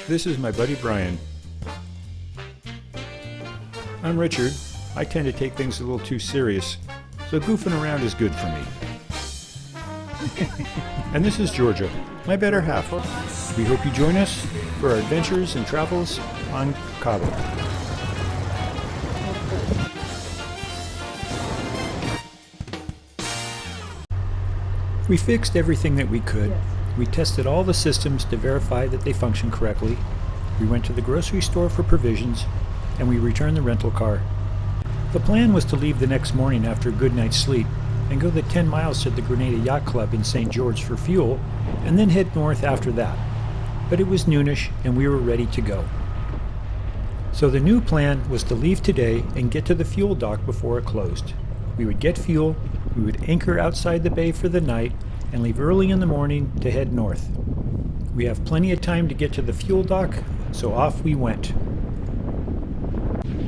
This is my buddy Brian. I'm Richard. I tend to take things a little too serious, so goofing around is good for me. And this is Georgia, my better half. We hope you join us for our adventures and travels on Cabo. We fixed everything that we could. We tested all the systems to verify that they function correctly. We went to the grocery store for provisions, and we returned the rental car. The plan was to leave the next morning after a good night's sleep and go the 10 miles to the Grenada Yacht Club in St. George for fuel, and then head north after that. But it was noonish, and we were ready to go. So the new plan was to leave today and get to the fuel dock before it closed. We would get fuel, we would anchor outside the bay for the night, and leave early in the morning to head north. We have plenty of time to get to the fuel dock, so off we went.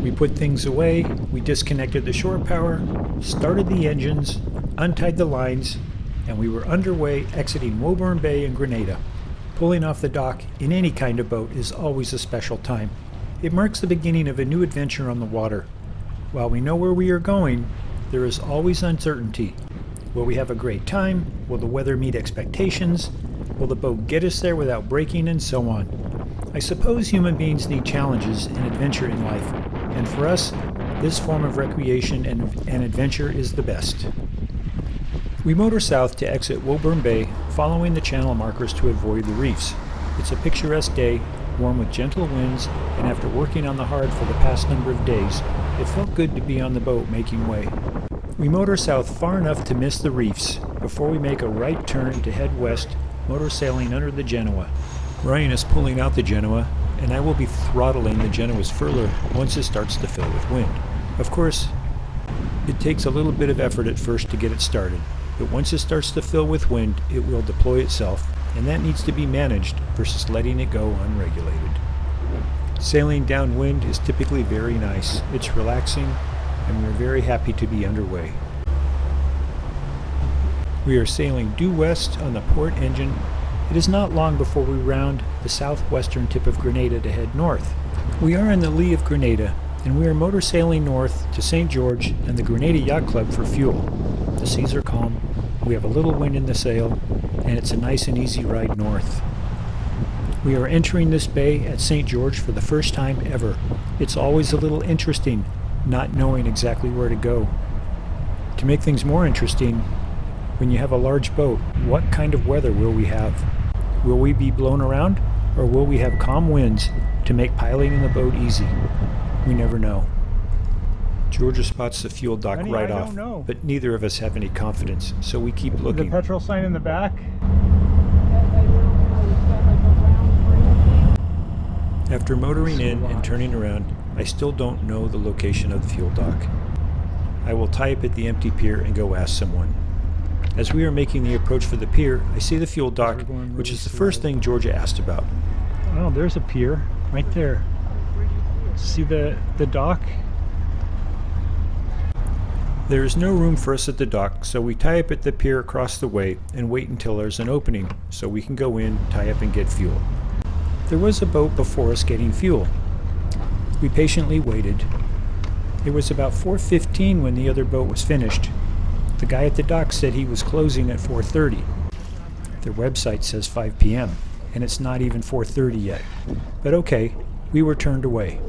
We put things away, we disconnected the shore power, started the engines, untied the lines, and we were underway exiting Woburn Bay in Grenada. Pulling off the dock in any kind of boat is always a special time. It marks the beginning of a new adventure on the water. While we know where we are going, there is always uncertainty. Will we have a great time? Will the weather meet expectations? Will the boat get us there without breaking, and so on? I suppose human beings need challenges and adventure in life, and for us, this form of recreation and adventure is the best. We motor south to exit Woburn Bay, following the channel markers to avoid the reefs. It's a picturesque day, warm with gentle winds, and after working on the hard for the past number of days, it felt good to be on the boat making way. We motor south far enough to miss the reefs before we make a right turn to head west, motor sailing under the Genoa. Ryan is pulling out the Genoa, and I will be throttling the Genoa's furler once it starts to fill with wind. Of course, it takes a little bit of effort at first to get it started, but once it starts to fill with wind, it will deploy itself, and that needs to be managed versus letting it go unregulated. Sailing downwind is typically very nice. It's relaxing, and we are very happy to be underway. We are sailing due west on the port engine. It is not long before we round the southwestern tip of Grenada to head north. We are in the lee of Grenada, and we are motor sailing north to St. George and the Grenada Yacht Club for fuel. The seas are calm, we have a little wind in the sail, and it's a nice and easy ride north. We are entering this bay at St. George for the first time ever. It's always a little interesting, not knowing exactly where to go. To make things more interesting, when you have a large boat, what kind of weather will we have? Will we be blown around, or will we have calm winds to make piloting the boat easy? We never know. Georgia spots the fuel dock right off, but neither of us have any confidence, so we keep looking. The petrol sign in the back? After motoring in and turning around, I still don't know the location of the fuel dock. I will tie up at the empty pier and go ask someone. As we are making the approach for the pier, I see the fuel dock, which is the first thing Georgia asked about. Oh, there's a pier right there. See the dock? There is no room for us at the dock, so we tie up at the pier across the way and wait until there's an opening so we can go in, tie up, and get fuel. There was a boat before us getting fuel. We patiently waited. It was about 4:15 when the other boat was finished. The guy at the dock said he was closing at 4:30. Their website says 5 p.m., and it's not even 4:30 yet. But okay, we were turned away.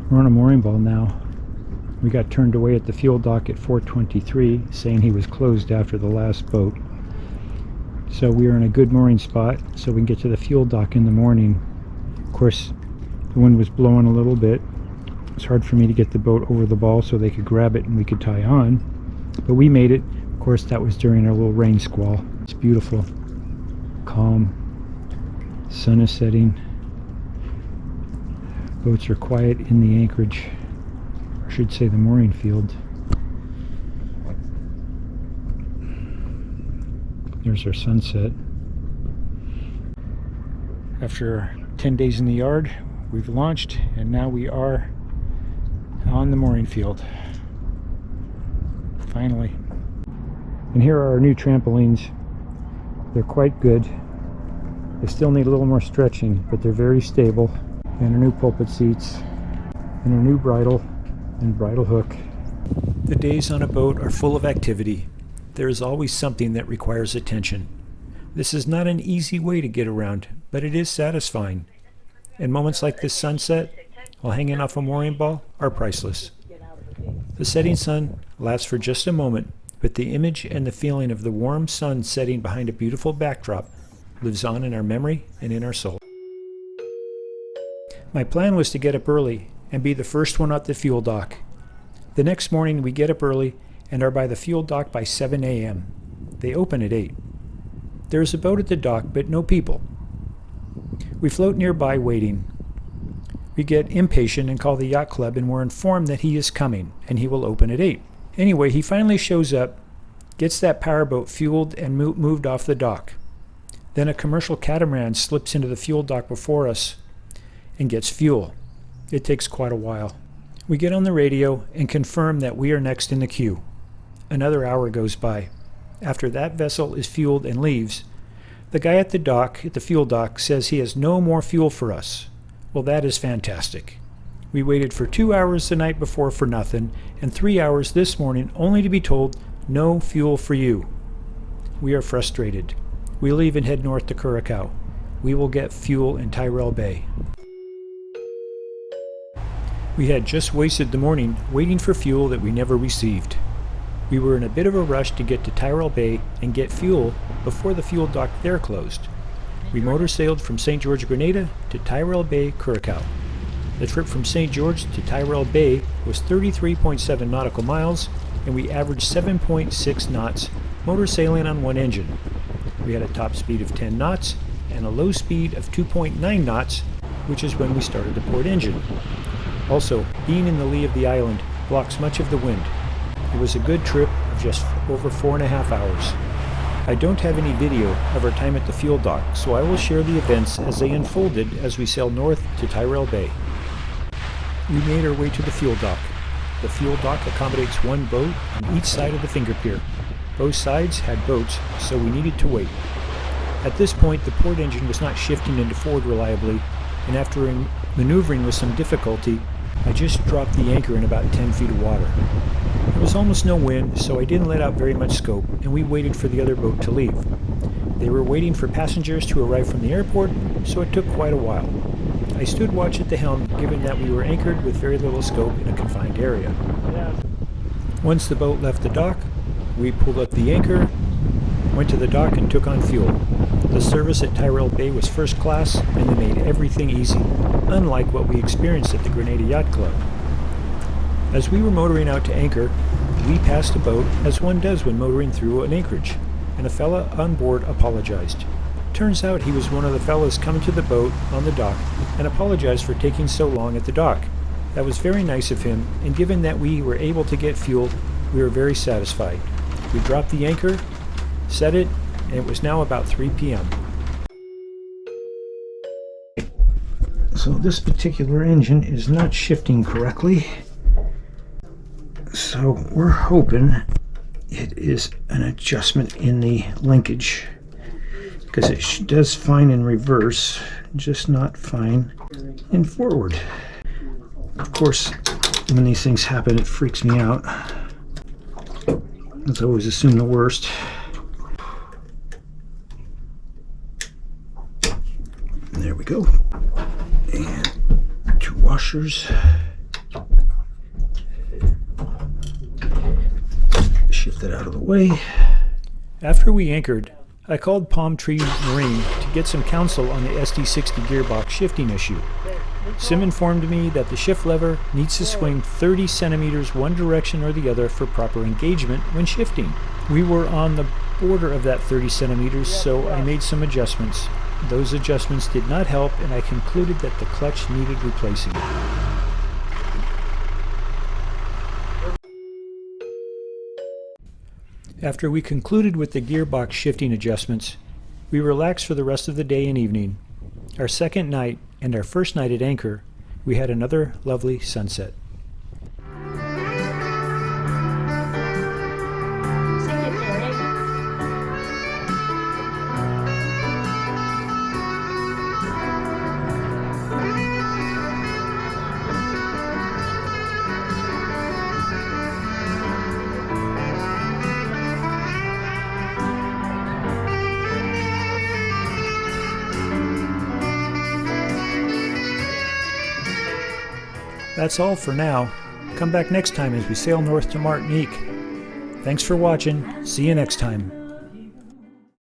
We're on a mooring ball now. We got turned away at the fuel dock at 4:23, saying he was closed after the last boat. So we are in a good mooring spot so we can get to the fuel dock in the morning. Of course, the wind was blowing a little bit. It was hard for me to get the boat over the ball so they could grab it and we could tie on. But we made it. Of course, that was during our little rain squall. It's beautiful. Calm. Sun is setting. Boats are quiet in the anchorage. I should say the mooring field. There's our sunset. After 10 days in the yard, we've launched, and now we are on the mooring field. Finally. And here are our new trampolines. They're quite good. They still need a little more stretching, but they're very stable. And our new pulpit seats, and our new bridle and bridle hook. The days on a boat are full of activity. There is always something that requires attention. This is not an easy way to get around, but it is satisfying. And moments like this sunset, while hanging off a mooring ball, are priceless. The setting sun lasts for just a moment, but the image and the feeling of the warm sun setting behind a beautiful backdrop lives on in our memory and in our soul. My plan was to get up early and be the first one at the fuel dock. The next morning we get up early and are by the fuel dock by 7 a.m. They open at 8. There is a boat at the dock, but no people. We float nearby waiting. We get impatient and call the yacht club, and we're informed that he is coming and he will open at 8. Anyway, he finally shows up, gets that powerboat fueled and moved off the dock. Then a commercial catamaran slips into the fuel dock before us and gets fuel. It takes quite a while. We get on the radio and confirm that we are next in the queue. Another hour goes by. After that vessel is fueled and leaves, the guy at the dock, at the fuel dock, says he has no more fuel for us. Well, that is fantastic. We waited for 2 hours the night before for nothing, and 3 hours this morning only to be told, no fuel for you. We are frustrated. We leave and head north to Carriacou. We will get fuel in Tyrell Bay. We had just wasted the morning waiting for fuel that we never received. We were in a bit of a rush to get to Tyrell Bay and get fuel before the fuel dock there closed. We motor sailed from St. George, Grenada to Tyrell Bay, Carriacou. The trip from St. George to Tyrell Bay was 33.7 nautical miles, and we averaged 7.6 knots motor sailing on one engine. We had a top speed of 10 knots and a low speed of 2.9 knots, which is when we started the port engine. Also, being in the lee of the island blocks much of the wind. It was a good trip of just over 4.5 hours. I don't have any video of our time at the fuel dock, so I will share the events as they unfolded as we sailed north to Tyrell Bay. We made our way to the fuel dock. The fuel dock accommodates one boat on each side of the finger pier. Both sides had boats, so we needed to wait. At this point, the port engine was not shifting into forward reliably, and after maneuvering with some difficulty, I just dropped the anchor in about 10 feet of water. There was almost no wind, so I didn't let out very much scope, and we waited for the other boat to leave. They were waiting for passengers to arrive from the airport, so it took quite a while. I stood watch at the helm, given that we were anchored with very little scope in a confined area. Once the boat left the dock, we pulled up the anchor, went to the dock and took on fuel. The service at Tyrell Bay was first class, and they made everything easy, unlike what we experienced at the Grenada Yacht Club. As we were motoring out to anchor, we passed a boat, as one does when motoring through an anchorage, and a fella on board apologized. Turns out he was one of the fellas coming to the boat on the dock and apologized for taking so long at the dock. That was very nice of him, and given that we were able to get fuel, we were very satisfied. We dropped the anchor, set it, and it was now about 3 p.m. So this particular engine is not shifting correctly. So we're hoping it is an adjustment in the linkage, because it does fine in reverse, just not fine in forward. Of course, when these things happen, it freaks me out. Let's always assume the worst. There we go. And 2 washers. Shift that out of the way. After we anchored, I called Palm Tree Marine to get some counsel on the SD60 gearbox shifting issue. Sim informed me that the shift lever needs to swing 30 centimeters one direction or the other for proper engagement when shifting. We were on the border of that 30 centimeters, so I made some adjustments. Those adjustments did not help, and I concluded that the clutch needed replacing. After we concluded with the gearbox shifting adjustments, we relaxed for the rest of the day and evening. Our second night and our first night at anchor, we had another lovely sunset. That's all for now. Come back next time as we sail north to Martinique. Thanks for watching. See you next time.